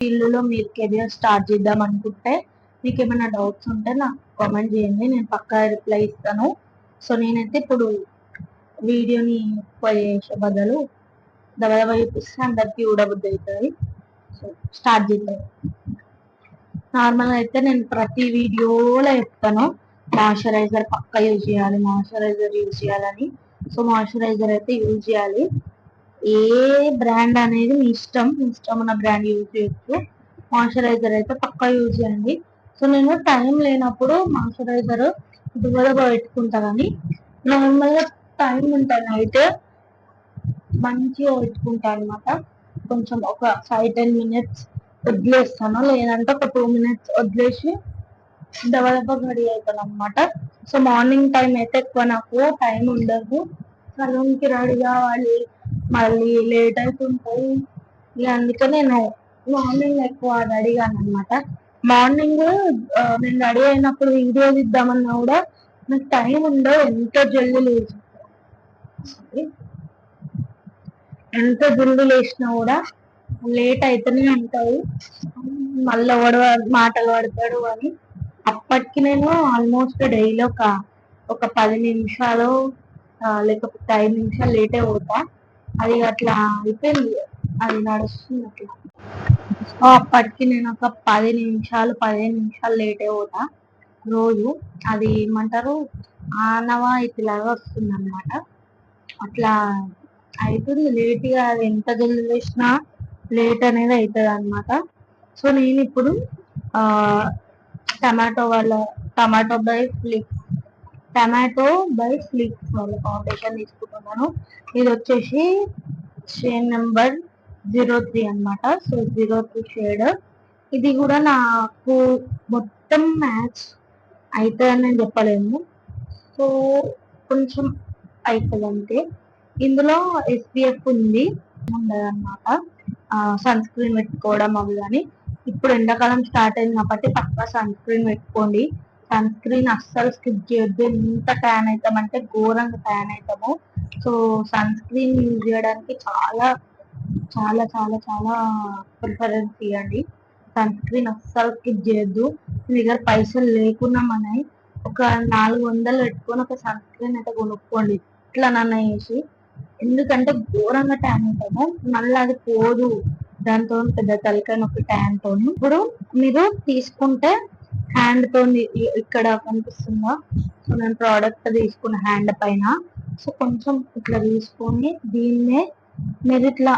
ఫీల్డ్లో మీరు career start చేద్దాం అనుకుంటే మీకు ఏమైనా డౌట్స్ ఉంటే నాకు కామెంట్ చేయండి, నేను పక్కా రిప్లై ఇస్తాను. సో నేనైతే ఇప్పుడు వీడియోని ఎక్కువ చేసే బదులు దబదబా చూపిస్తే అందరికీ ఊడబుద్ధి అవుతుంది. సో స్టార్ట్ చేద్దాం. నార్మల్గా అయితే నేను ప్రతి వీడియోలో చెప్తాను మాయిశ్చరైజర్ పక్కా యూజ్ చేయాలి, మాయిశ్చరైజర్ యూజ్ చేయాలని. సో మాయిశ్చరైజర్ అయితే యూజ్ చేయాలి. ఏ బ్రాండ్ అనేది మీ ఇష్టం ఉన్న బ్రాండ్ యూజ్ చేయొచ్చు. మాయిశ్చరైజర్ అయితే పక్కా యూజ్ చేయండి. సో నేను టైం లేనప్పుడు మాయిశ్చరైజర్ దువ్వదగా పెట్టుకుంటా, కానీ నార్మల్గా టైం ఉంటుంది నైట్ మంచిగా పెట్టుకుంటా అనమాట. కొంచెం ఒక 5-10 minutes వదిలేస్తాను, లేదంటే ఒక 2 minutes వదిలేసి దబదబా రెడీ అవుతాను అనమాట. సో మార్నింగ్ టైం అయితే ఎక్కువ నాకు టైం ఉండదు, సలూన్కి రెడీ కావాలి, మళ్ళీ లేట్ అవుతుంటాయి. ఇక అందుకే నేను మార్నింగ్ ఎక్కువ రెడీ కాను అనమాట. మార్నింగ్ నేను రెడీ అయినప్పుడు వీడియో ఇద్దామన్నా కూడా నాకు టైం ఉండదు. ఎంత జల్దీ లేచినా కూడా లేట్ అయితేనే ఉంటాయి. మళ్ళీ మాటలు పడతాడు అని అప్పటికి నేను ఆల్మోస్ట్ డైలీ ఒక 10 నిమిషాలు లేకపోతే 5 నిమిషాలు లేటే పోతా. అది అట్లా అయిపోయింది, అది నడుస్తుంది అట్లా. సో అప్పటికి నేను ఒక 15 నిమిషాలు లేటే పోతా రోజు. అది ఏమంటారు, ఆనవాయితీలాగా వస్తుంది అనమాట. అట్లా అవుతుంది లేట్గా, అది ఎంత జల్దీ వేసినా లేట్ అనేది అవుతుంది అనమాట. సో నేను ఇప్పుడు టమాటో బై ఫ్లిక్స్ వాళ్ళ ఫౌండేషన్ తీసుకుంటున్నాను. ఇది వచ్చేసి షేడ్ నెంబర్ 03 అనమాట. So 03 shade. ఇది కూడా నాకు మొత్తం మ్యాచ్ అవుతుందని నేను చెప్పలేము, సో కొంచెం అవుతుంది అంతే. ఇందులో SPF ఉంది ఉండదన్నమాట, సన్ స్క్రీన్ పెట్టుకోవడం అవి. కానీ ఇప్పుడు ఎండాకాలం స్టార్ట్ అయింది కాబట్టి పక్కా సన్ స్క్రీన్ పెట్టుకోండి. సన్ స్క్రీన్ అస్సలు స్కిప్ చేయొద్దు. ఎంత ట్యాన్ అవుతామంటే ఘోరంగా ట్యాన్ అవుతాము. సో సన్ స్క్రీన్ యూజ్ చేయడానికి చాలా చాలా చాలా చాలా ప్రిఫరెన్స్ ఇవ్వండి. సన్ స్క్రీన్ అస్సలు స్కిప్ చేయొద్దు. మీ దగ్గర పైసలు లేకున్నా మనవి ఒక 400 పెట్టుకొని ఒక సన్ స్క్రీన్ అయితే కొనుక్కోండి ఇట్లా నన్న వేసి. ఎందుకంటే ఘోరంగా ట్యాన్ అవుతాము, మళ్ళీ అది పోదు, దాంతో పెద్ద తలకాయ నొప్పి ట్యాన్ తోని. ఇప్పుడు మీరు తీసుకుంటే హ్యాండ్ తోని ఇక్కడ కనిపిస్తుందా, సో నేను ప్రోడక్ట్ తీసుకున్న హ్యాండ్ పైన. సో కొంచెం ఇట్లా తీసుకొని దీన్నే మీరు ఇట్లా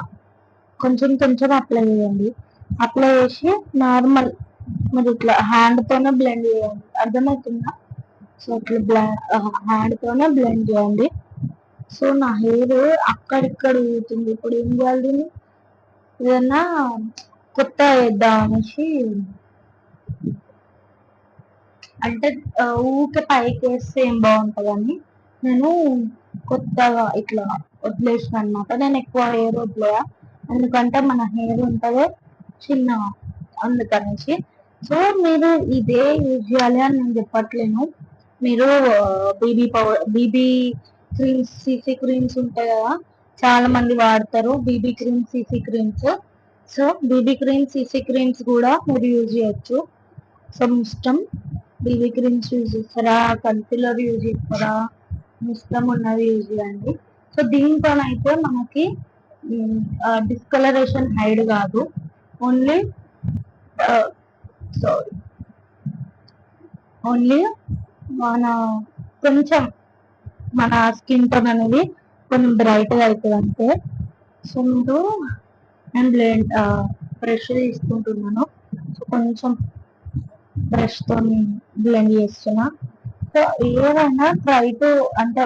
కొంచెం కొంచెం అప్లై చేయండి. అప్లై చేసి నార్మల్ మీరు ఇట్లా హ్యాండ్ తోనే బ్లెండ్ చేయండి, అర్థమవుతుందా? సో ఇట్లా హ్యాండ్ తోనే బ్లెండ్ చేయండి. సో నా హెయిర్ అక్కడిక్కడ ఊగుతుంది. ఇప్పుడు ఏం చేయాలి దీన్ని, ఏదన్నా కొత్త వేద్దాం అనేసి, అంటే ఊకే పైకి వేస్తే ఏం బాగుంటుందని నేను కొత్తగా ఇట్లా వదిలేసిన అనమాట. నేను ఎక్కువ హెయిర్ వదిలేయా, ఎందుకంటే మన హెయిర్ ఉంటుంది చిన్నగా, అందుకనేసి. సో మీరు ఇదే యూజ్ చేయాలి అని నేను చెప్పట్లేను. మీరు బీబీ క్రీమ్స్, CC క్రీమ్స్ ఉంటాయి కదా, చాలా మంది వాడతారు BB creams, CC creams. So BB creams, CC creams కూడా మీరు యూజ్ చేయొచ్చు. సో ఇష్టం, బీబీ క్రీమ్స్ యూజ్ చేస్తారా, కన్సిలర్ యూజ్ చేస్తారా, ఇష్టం ఉన్నది యూజ్ చేయండి. సో దీంతోనైతే మనకి డిస్కలరేషన్ హైడ్ కాదు, ఓన్లీ మన కొంచెం మన స్కిన్ టోన్ అనేది కొంచెం బ్రైట్గా అవుతుంది అంతే. సో నేను బ్రష్ తీసుకుంటున్నాను, సో కొంచెం బ్రష్ తో బ్లెండ్ చేస్తున్నా. సో ఏదైనా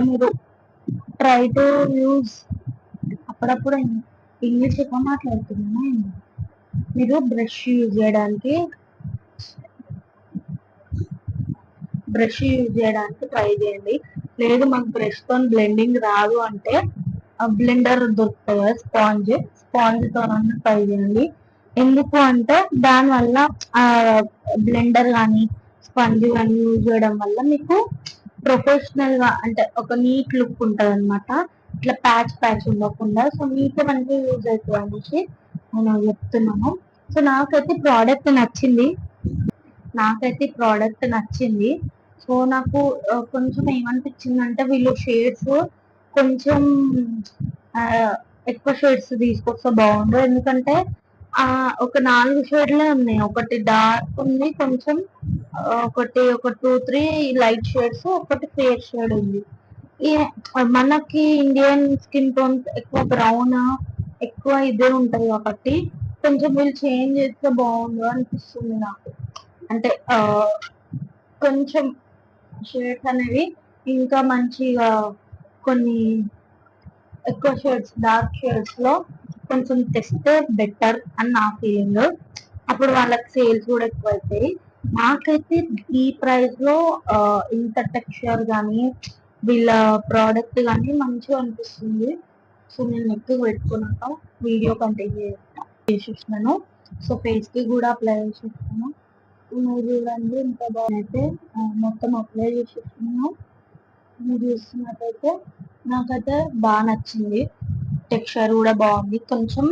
మీరు ట్రై టు యూజ్, అప్పుడప్పుడు ఇంగ్లీష్ ఎక్కువ మాట్లాడుతున్నాను. మీరు బ్రష్ యూజ్ చేయడానికి ట్రై చేయండి. లేదు మాకు బ్రష్ తో బ్లెండింగ్ రాదు అంటే బ్లెండర్ దొరుకుతుంది, స్పాంజ్ తో ట్రై చేయండి. ఎందుకు అంటే దానివల్ల బ్లెండర్ కానీ స్పంజ్ కానీ యూజ్ చేయడం వల్ల మీకు ప్రొఫెషనల్ గా, అంటే ఒక నీట్ లుక్ ఉంటుంది అనమాట, ఇట్లా ప్యాచ్ ఉండకుండా. సో మీకు మంచిగా యూజ్ అవుతుంది అనేసి నేను చెప్తున్నాను. సో నాకైతే ప్రోడక్ట్ నచ్చింది. సో నాకు కొంచెం ఏమనిపించింది అంటే వీళ్ళు షేడ్స్ కొంచెం ఆ, ఎక్కువ షేడ్స్ తీసుకొస్తే బాగుండు. ఎందుకంటే ఒక 4 షేడ్లే ఉన్నాయి. ఒకటి డార్క్ ఉంది కొంచెం, ఒక 2, 3 లైట్ షేడ్స్, ఒకటి ఫేర్ షేడ్ ఉంది. మనకి ఇండియన్ స్కిన్ టోన్ ఎక్కువ బ్రౌన్ ఎక్కువ ఇదే ఉంటది కాబట్టి కొంచెం వీళ్ళు చేంజ్ చేస్తే బాగుండు అనిపిస్తుంది నాకు. అంటే కొంచెం షేడ్స్ అనేవి ఇంకా మంచిగా కొన్ని ఎక్కువ షేడ్స్ డార్క్ షేడ్స్ లో కొంచెం తెస్తే బెటర్ అని నా ఫీలింగ్. అప్పుడు వాళ్ళకి సేల్స్ కూడా ఎక్కువ అవుతాయి. నాకైతే ఈ ప్రైస్ లో ఇంత టెక్స్చర్ కానీ వీళ్ళ ప్రోడక్ట్ కానీ మంచిగా అనిపిస్తుంది. సో నేను నెక్ పెట్టుకున్నాక వీడియో కంటిన్యూ చేసేసినాను. సో ఫేస్ కి కూడా అప్లై చేసేస్తాను. మీరు చూడండి ఇంత బాగుంది. మొత్తం అప్లై చేసేస్తున్నాను. మీరు చూస్తున్నట్టయితే నాకైతే బాగా నచ్చింది. టెక్స్చర్ కూడా బాగుంది. కొంచెం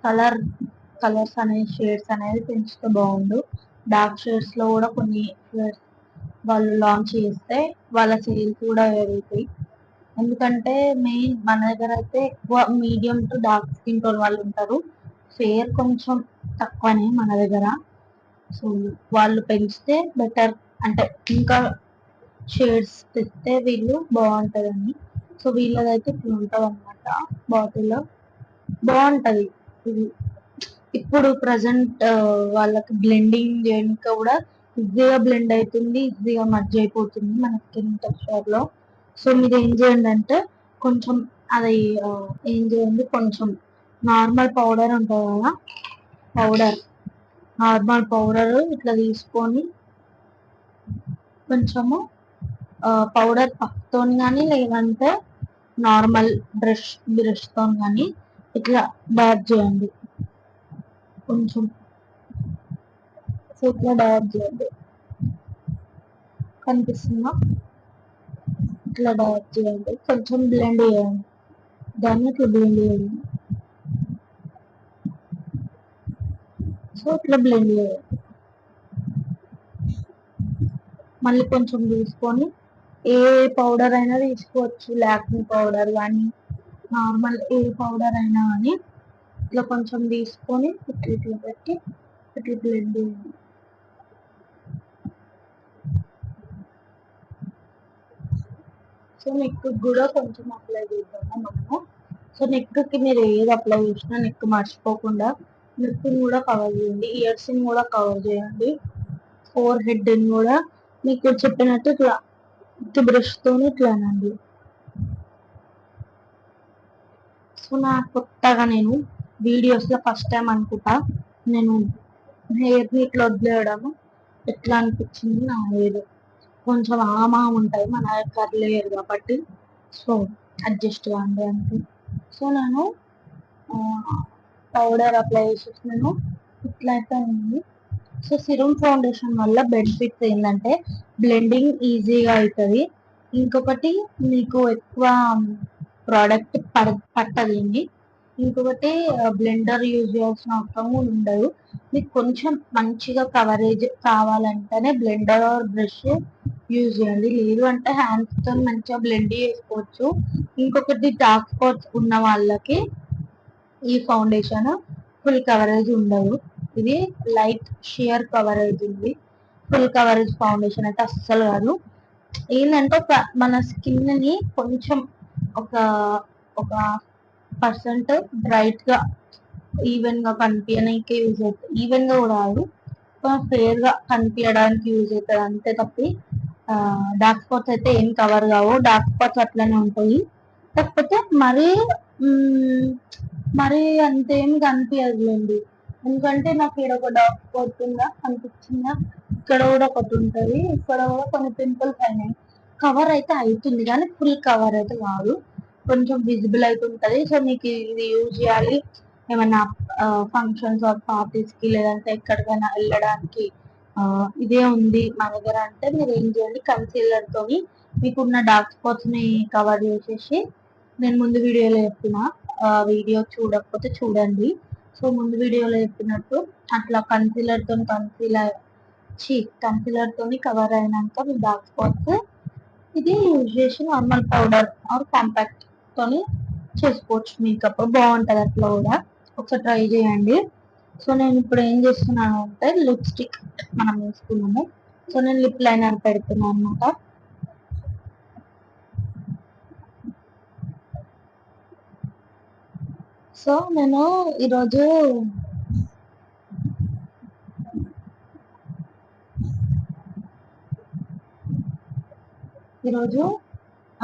కలర్స్ అనేవి షేడ్స్ అనేది పెంచితే బాగుండు. డార్క్ షేడ్స్ లో కూడా కొన్ని షేడ్స్ వాళ్ళు లాంచ్ చేస్తే వాళ్ళ సేల్స్ కూడా పెరుగుతాయి. ఎందుకంటే మెయిన్ మన దగ్గర అయితే ఎక్కువ medium to dark skin tone వాళ్ళు ఉంటారు. ఫేర్ కొంచెం తక్కువనే మన దగ్గర. సో వాళ్ళు పెంచితే బెటర్, అంటే ఇంకా షేడ్స్ తెస్తే వీళ్ళు బాగుంటదని. సో వీళ్ళదైతే ఇట్లా ఉంటది అనమాట. బాటిల్ బాగుంటది ఇది. ఇప్పుడు ప్రజెంట్ వాళ్ళకి బ్లెండింగ్ చేయడానికి కూడా ఈజీగా బ్లెండ్ అవుతుంది, ఈజీగా మర్జ్ అయిపోతుంది మన స్కిన్ టెక్స్చర్ లో. సో మీరు ఏం చేయండి అంటే కొంచెం అది ఏం చేయండి, కొంచెం నార్మల్ పౌడర్ ఉంటుంది కదా, నార్మల్ పౌడర్ ఇట్లా తీసుకొని కొంచెము పౌడర్ పప్పుతో కానీ లేదంటే నార్మల్ బ్రష్ తో కానీ ఇట్లా డాట్ చేయండి. కొంచెం ఇట్లా డాట్ చేయండి, కనిపిస్తుందా? ఇట్లా డాట్ చేయండి, కొంచెం బ్లెండ్ చేయండి. దాన్ని ఇట్లా బ్లెండ్ చేయండి. సో ఇట్లా బ్లెండ్ చేయండి. మళ్ళీ కొంచెం తీసుకొని ఏ పౌడర్ అయినా తీసుకోవచ్చు, లాక్మీ పౌడర్ కానీ నార్మల్ ఏ పౌడర్ అయినా కానీ ఇట్లా కొంచెం తీసుకొని ఇట్లా పెట్టి ఇట్లా బ్లెండ్ చేయండి. సో నెక్ కూడా కొంచెం అప్లై చేద్దాము మనము. సో నెక్ కి మీరు ఏది అప్లై చేసినా నెక్ మర్చిపోకుండా నెక్ కూడా కవర్ చేయండి, ఇయర్స్ కూడా కవర్ చేయండి, ఫోర్ హెడ్ కూడా మీకు చెప్పినట్టు ఇట్లా బ్రష్ తోని ఇట్లానండి. సో నా కొత్తగా నేను వీడియోస్ లో ఫస్ట్ టైం అనుకుంటా నేను హెయిర్ ని ఇట్లా వదిలేయడము. ఎట్లా అనిపించింది నా హెయిర్? కొంచెం ఆమా ఉంటాయి, మన కర్లీ హెయిర్ కాబట్టి సో అడ్జస్ట్ కాండి అంతే. సో నేను పౌడర్ అప్లై చేసేసినాను. ఇట్లా అయితే ఉంది. సో సిరం ఫౌండేషన్ వల్ల బెనిఫిట్స్ ఏంటంటే బ్లెండింగ్ ఈజీగా అవుతుంది. ఇంకొకటి మీకు ఎక్కువ ప్రోడక్ట్ పట్టదండి. ఇంకొకటి బ్లెండర్ యూజ్ చేయాల్సిన అవసరం కూడా ఉండదు. మీకు కొంచెం మంచిగా కవరేజ్ కావాలంటేనే బ్లెండర్ ఆర్ బ్రష్ యూజ్ చేయండి, లేదు అంటే హ్యాండ్స్ తో మంచిగా బ్లెండ్ చేసుకోవచ్చు. ఇంకొకటి డార్క్ స్పాట్స్ ఉన్న వాళ్ళకి ఈ ఫౌండేషన్ ఫుల్ కవరేజ్ ఉండదు. ఇది లైట్ షియర్ కవరేజ్ ఉంది. ఫుల్ కవరేజ్ ఫౌండేషన్ అయితే అస్సలు కాదు. ఏంటంటే మన స్కిన్ ని కొంచెం ఒక ఒక పర్సెంట్ బ్రైట్ గా ఈవెన్ గా కనిపించడానికి యూజ్ అవుతుంది. ఈవెన్ గా కూడా కాదు, ఫేర్ గా కనిపించడానికి యూజ్ అవుతుంది అంతే తప్పి డార్క్ స్పాట్స్ అయితే ఏం కవర్ కావు. డార్క్ స్పాట్స్ అట్లనే ఉంటాయి, కాకపోతే మరీ అంతేం కనిపించదులేండి. ఎందుకంటే నాకు ఇక్కడ ఒక డార్క్ స్పాట్ ఉందా కనిపించిందా, ఇక్కడ కూడా ఒకటి ఉంటుంది, ఇక్కడ కూడా కొన్ని పింపుల్స్ అయినాయి. కవర్ అయితే అవుతుంది కానీ ఫుల్ కవర్ అయితే కాదు, కొంచెం విజిబుల్ అయితే ఉంటుంది. సో మీకు ఇది యూజ్ చేయాలి ఏమన్నా ఫంక్షన్స్ ఆర్ పార్టీస్ కి లేదంటే ఎక్కడికైనా వెళ్ళడానికి ఇదే ఉంది మన దగ్గర అంటే మీరు ఏం చేయండి, కన్సీలర్ తోని మీకున్న డార్క్ స్పాట్స్ ని కవర్ చేసేసి, నేను ముందు వీడియోలో చెప్పిన వీడియో చూడకపోతే చూడండి. సో ముందు వీడియోలో చెప్పినట్టు అట్లా కన్సీలర్ తోని కవర్ అయినాక మీ డార్క్ స్పాట్స్ ఇది యూజ్ చేసి నార్మల్ పౌడర్ ఆర్ కాంపాక్ట్ తోని చేసుకోవచ్చు. మేకప్ బాగుంటది అట్లా కూడా, ఒకసారి ట్రై చేయండి. సో నేను ఇప్పుడు ఏం చేస్తున్నాను అంటే లిప్స్టిక్ మనం వేసుకున్నాము. సో నేను లిప్ లైనర్ పెడుతున్నాను అనమాట. సో నేను ఈరోజు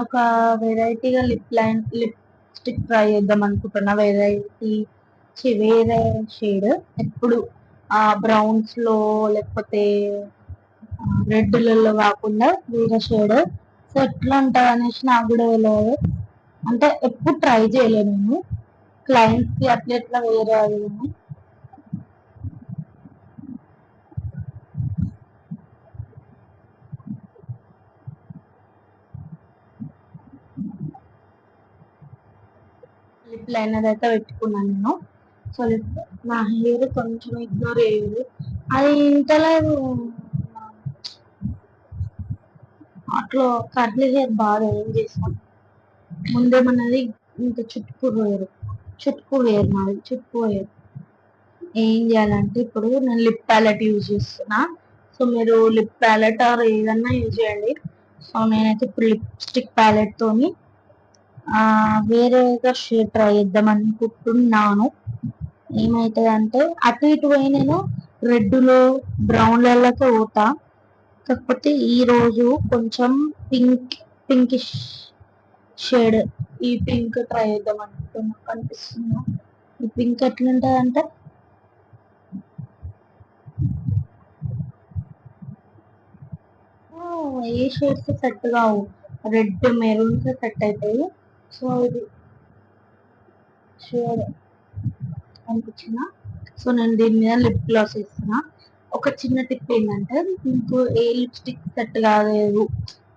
ఒక వెరైటీగా లిప్స్టిక్ ట్రై చేద్దాం అనుకుంటున్నా. వేరే షేడ్, ఎప్పుడు ఆ బ్రౌన్స్ లో లేకపోతే రెడ్ లలో కాకుండా వేరే షేడ్. సో ఎట్లా ఉంటుంది అనేసి నాకు కూడా తెలియదు, అంటే ఎప్పుడు ట్రై చేయలేదు నేను. క్లయింట్స్ కి అట్లా ఎట్లా వేరే లిప్ లైనర్ అయితే పెట్టుకున్నాను నేను. సో నా హెయిర్ కొంచెం ఇగ్నోర్ అయ్యేది, అది ఇంతలేదు. అట్లా కర్లీ హెయిర్ బాగా ఏం చేసాం ముందేమన్నది, ఇంకా చుట్టుకు హెయిర్ నాది చుట్టుకు హెయిర్. ఏం చేయాలంటే ఇప్పుడు నేను లిప్ ప్యాలెట్ యూజ్ చేస్తున్నా. సో మీరు లిప్ ప్యాలెట్ ఆర్ ఏదన్నా యూజ్ చేయండి. సో నేనైతే ఇప్పుడు లిప్స్టిక్ ప్యాలెట్ తోని వేరేగా షేడ్ ట్రై చేద్దాం అనుకుంటున్నాను. ఏమైతుంది అంటే అటు ఇటు పోయి నేను రెడ్లో బ్రౌన్లలోకి పోతా. కాకపోతే ఈ రోజు కొంచెం పింకిష్ షేడ్, ఈ పింక్ ట్రై చేద్దాం అనుకుంటున్నా. కనిపిస్తున్నా ఈ పింక్ ఎట్లుంటది అంటే ఏ షేడ్స్ సెట్ కావు, రెడ్ మెరూన్స్ సెట్ అవుతాయి. సో ఇది షేడ్ అనిపించిన. సో నేను దీని మీద లిప్ గ్లాస్ వేస్తున్నా. ఒక చిన్న టిప్ ఏంటంటే, మీకు ఏ లిప్స్టిక్ సెట్ కాలేదు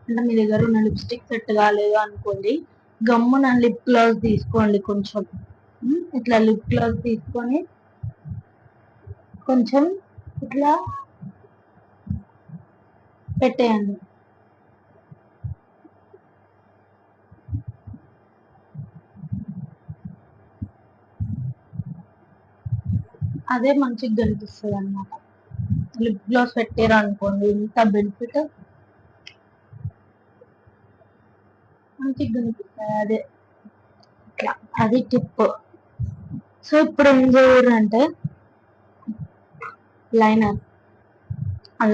అంటే మీ దగ్గర ఉన్న లిప్స్టిక్ సెట్ కాలేదు అనుకోండి, గమ్మున లిప్ గ్లాస్ తీసుకోండి. కొంచెం ఇట్లా లిప్ గ్లాస్ తీసుకొని కొంచెం ఇట్లా పెట్టేయండి. అదే మంచిగా కనిపిస్తుంది అన్నమాట. లిప్ గ్లాస్ పెట్టారు అనుకోండి, ఇంత బెనిఫిట్ మంచిగా కనిపిస్తుంది. అదే ఇట్లా, అది టిప్. సో ఇప్పుడు ఏం చేయాలంటే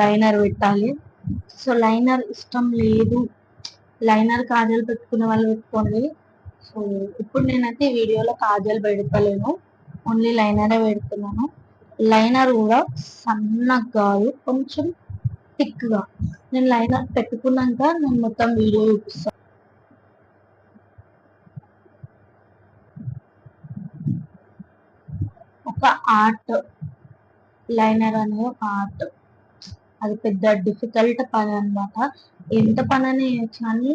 లైనర్ పెట్టాలి. సో లైనర్ ఇష్టం లేదు, లైనర్ కాజల్ పెట్టుకునే వాళ్ళు పెట్టుకోండి. సో ఇప్పుడు నేనైతే ఈ వీడియోలో కాజల్ పెడతలేను, ఓన్లీ లైనరే పెడుతున్నాను. లైనర్ కూడా సన్నగా కాదు, కొంచెం థిక్గా. నేను లైనర్ పెట్టుకున్నాక నేను మొత్తం వీడియో చూపిస్తాను. ఒక ఆర్ట్, లైనర్ అనేది ఒక ఆర్ట్. అది పెద్ద డిఫికల్ట్ పని అనమాట. ఎంత పని అని కానీ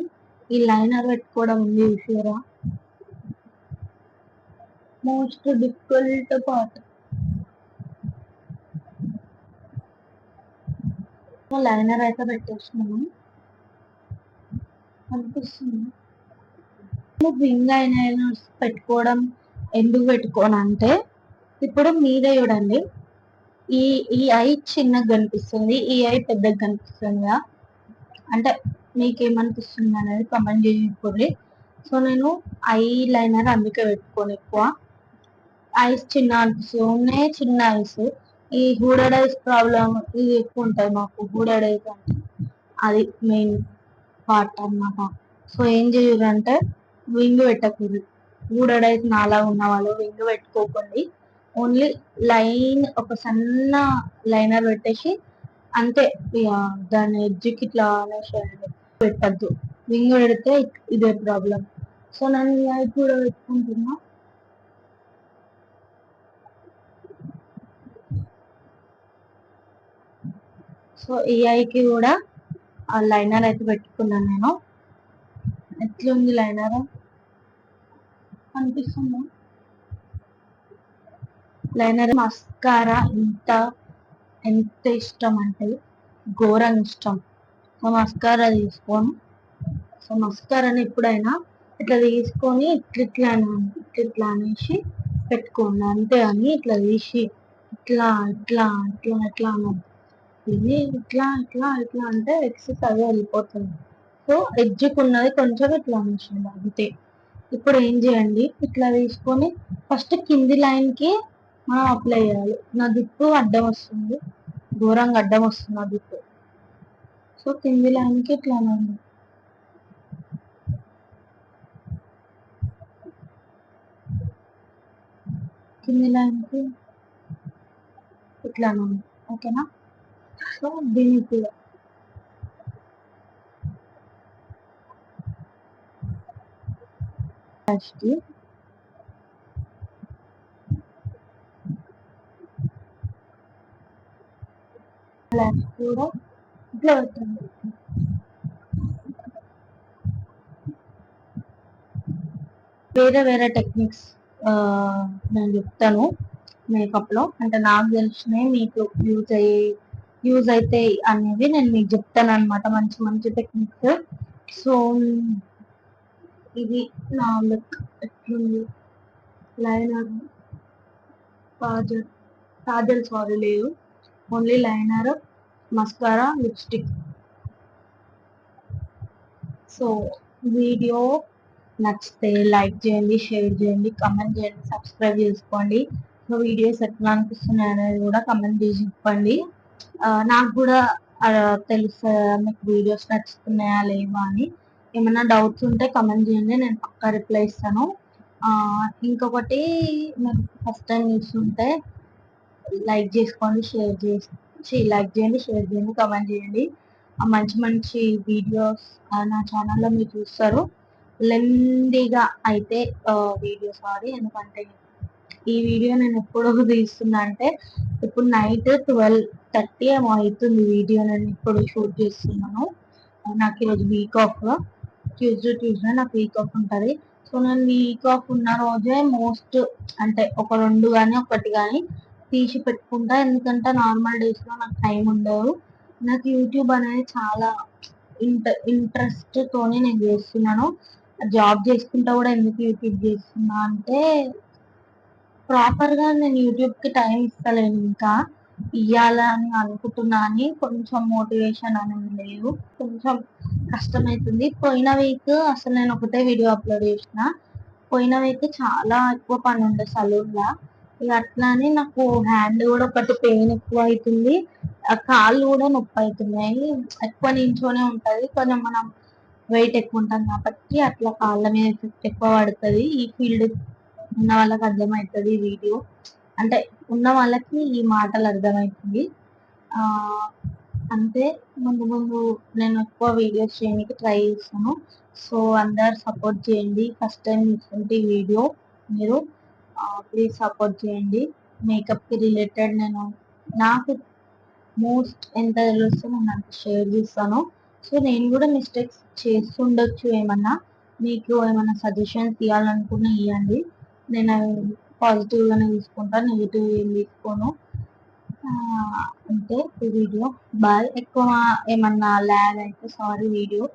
ఈ లైనర్ పెట్టుకోవడం ఉంది చూసారా, మోస్ట్ డిఫికల్ట్ పార్ట్. లైనర్ అయితే పెట్టేస్తున్నాను, అనిపిస్తుంది. వింగ్ ఐలైనర్స్ పెట్టుకోవడం ఎందుకు పెట్టుకోను అంటే, ఇప్పుడు మీరే చూడండి, ఈ ఈ ఐ చిన్నగా కనిపిస్తుంది, ఈ ఐ పెద్దగా కనిపిస్తుంది. అంటే మీకేమనిపిస్తుంది అనేది కమెంట్ చేసుకోండి. సో నేను ఐ లైనర్ అందుకే పెట్టుకోను ఎక్కువ. ఐస్ చిన్న అనిపిస్తుంది, ఉన్నాయి చిన్న ఐస్. ఈ హూడెడ్ ఐస్ ప్రాబ్లం ఇది ఎక్కువ ఉంటుంది మాకు. హూడెడ్ ఐస్ అంటే అది మెయిన్ పార్ట్ అన్నమాట. సో ఏం చేయాలంటే వింగ్ పెట్టకూడదు. హూడెడ్ ఐస్ నాలా ఉన్న వాళ్ళు వింగ్ పెట్టుకోకండి. ఓన్లీ ఒక సన్న లైనర్ పెట్టేసి అంతే. దాని ఎడ్జ్కి ఇట్లా అనేసేయండి, పెట్టద్దు. వింగ్ పెడితే ఇదే ప్రాబ్లం. సో నేను ఈ ఐ కూడా పెట్టుకుంటున్నా. సో ఈ ఐకి కూడా ఆ లైనర్ అయితే పెట్టుకున్నాను నేను. ఎట్లుంది లైనర్, అనిపిస్తుందా? లైనర్ మస్కారా ఎంత ఎంత ఇష్టం అంటే ఘోరంగా ఇష్టం. సో మస్కారా తీసుకోను. సో మస్కారాని ఎప్పుడైనా ఇట్లా తీసుకొని ఇట్లా అనేసి పెట్టుకోండి అంతే. అని ఇట్లా తీసి ఇట్లా ఇట్లా ఇట్లా ఇట్లా అన్నది ఇది ఇట్లా ఇట్లా ఇట్లా అంటే ఎక్సెస్ అదే వెళ్ళిపోతుంది. సో ఎడ్జుకున్నది కొంచెం ఇట్లా అనేసింది అంతే. ఇప్పుడు ఏం చేయండి, ఇట్లా తీసుకొని ఫస్ట్ కింది లైన్ కి మనం అప్లై చేయాలి. నా దిప్పు అడ్డం వస్తుంది, ఘోరంగా అడ్డం వస్తుంది నా దిప్పు. సో కింది లైన్ కి ఇట్లా అనండి, కింది లైన్ కి ఇట్లా అనండి. ఓకేనా? సో దీనికి ఫస్ట్ కూడా ఇట్లా పెట్టండి. వేరే వేరే టెక్నిక్స్ నేను చెప్తాను మేకప్ లో, అంటే నాకు తెలిసినవి మీకు యూజ్ అయితే అనేది నేను మీకు చెప్తాను అనమాట, మంచి మంచి టెక్నిక్స్. సో ఇది నా లుక్ ఎట్లుంది. లైనర్, కాజల్ కాజల్ సారీ లేదు, only liner, mascara, lipstick. So video నచ్చితే లైక్ చేయండి, షేర్ చేయండి, కమెంట్ చేయండి, సబ్స్క్రైబ్ చేసుకోండి. సో వీడియోస్ ఎట్లా అనిపిస్తున్నాయి అనేది కూడా కమెంట్ చేసి చెప్పండి. నాకు కూడా తెలుసు మీకు వీడియోస్ నచ్చుతున్నాయా లేవా అని. ఏమైనా డౌట్స్ ఉంటే కమెంట్ చేయండి, నేను పక్కా రిప్లై ఇస్తాను. ఇంకొకటి, మీరు ఫస్ట్ టైం చూస్తుంటే లైక్ చేసుకోండి, లైక్ చేయండి, షేర్ చేయండి, కమెంట్ చేయండి. మంచి మంచి వీడియోస్ నా ఛానల్లో మీరు చూస్తారు. లెందీగా అయితే వీడియో సారీ, ఎందుకంటే ఈ వీడియో నేను ఎప్పుడు తీస్తున్నా అంటే ఇప్పుడు నైట్ 12:30 ఏమో అవుతుంది. వీడియో నేను ఇప్పుడు షూట్ చేస్తున్నాను. నాకు ఈరోజు వీక్ ఆఫ్, ట్యూస్డే నాకు వీక్ ఆఫ్ ఉంటుంది. సో నేను వీక్ ఆఫ్ ఉన్న రోజే మోస్ట్ అంటే ఒక 2 కానీ ఒకటి కానీ తీసి పెట్టుకుంటా, ఎందుకంటే నార్మల్ డేస్ లో నాకు టైం ఉండదు. నాకు యూట్యూబ్ అనేది చాలా ఇంట్రెస్ట్ తోనే నేను చేస్తున్నాను. జాబ్ చేసుకుంటా కూడా ఎందుకు యూట్యూబ్ చేస్తున్నా అంటే ప్రాపర్ గా నేను యూట్యూబ్ కి టైం ఇస్తలేను, ఇంకా ఇయ్యాలని అనుకుంటున్నా అని కొంచెం మోటివేషన్ అనేది లేదు, కొంచెం కష్టమవుతుంది. పోయిన వీక్ అసలు నేను ఒకటే వీడియో అప్లోడ్ చేసిన. పోయిన వీక్ చాలా ఎక్కువ పని ఉండే సలూన్ లా. ఇక అట్లానే నాకు హ్యాండ్ కూడా ఒకటి పెయిన్ ఎక్కువ అవుతుంది, కాళ్ళు కూడా నొప్పి అవుతున్నాయి. ఎక్కువ నించోనే ఉంటది, కొంచెం మనం వెయిట్ ఎక్కువ ఉంటాం కాబట్టి అట్లా కాళ్ళ మీద ఎఫెక్ట్ ఎక్కువ పడుతుంది. ఈ ఫీల్డ్ ఉన్న వాళ్ళకి అర్థమవుతుంది ఈ వీడియో, అంటే ఉన్న వాళ్ళకి ఈ మాటలు అర్థమవుతుంది. ఆ అంతే. ముందు ముందు నేను ఎక్కువ వీడియోస్ చేయడానికి ట్రై చేస్తాను. సో అందరు సపోర్ట్ చేయండి. ఫస్ట్ టైం చూస్తుంటే ఈ వీడియో మీరు ప్లీజ్ సపోర్ట్ చేయండి. మేకప్కి రిలేటెడ్ నేను నాకు మోస్ట్ ఎంత తెలుస్తే నేను అంత షేర్ చేస్తాను. సో నేను కూడా మిస్టేక్స్ చేస్తుండొచ్చు, ఏమన్నా మీకు ఏమైనా సజెషన్స్ ఇవ్వాలనుకున్నా ఇవ్వండి. నేను అవి పాజిటివ్గానే తీసుకుంటాను, నెగిటివ్ ఏం తీసుకోను. అంతే ఈ వీడియో. బాయ్. ఎక్కువ ఏమన్నా ల్యాగ్ అయితే సారీ. వీడియో